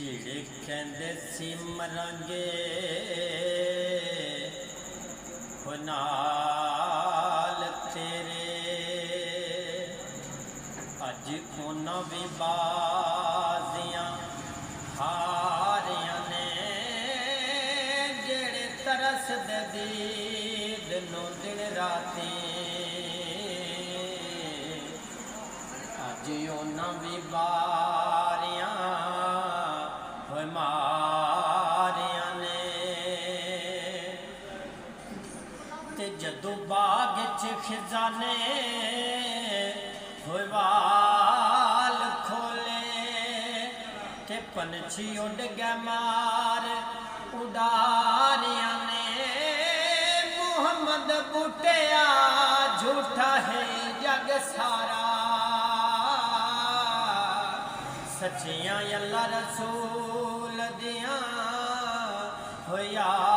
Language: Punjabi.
ਜਿਹੜੇ ਕਹਿੰਦੇ ਸੀ ਮਰਾਂਗੇ ਹੋ ਨਾਲ ਤੇਰੇ, ਅੱਜ ਉਹਨਾਂ ਵੀ ਬਾਜ਼ੀਆਂ ਹਾਰੀਆਂ ਨੇ ਜਿਹੜੇ ਤਰਸਦੇ ਦੀਦ ਨੂੰ ਦਿਨ ਰਾਤੀ। ਅੱਜ ਉਹਨਾਂ ਵੀ ਬਾਰੀਆਂ ਹੋਏ ਮਾਰੀਆਂ ਨੇ, ਤੇ ਜਦੋਂ ਬਾਗ ਚ ਖਜ਼ਾਨੇ ਹੋਏ ਵਾਲ ਖੋਲੇ, ਤੇ ਪੰਛੀ ਉੱਡ ਗਏ ਮਾਰ ਉਡਾਰੀਆਂ ਨੇ। ਮੁਹੰਮਦ ਬੂਟਿਆ ਝੂਠਾ ਹੈ ਜਗ ਸਾਰਾ, सच्चियां अल्लाह रसूल दियां हो यार।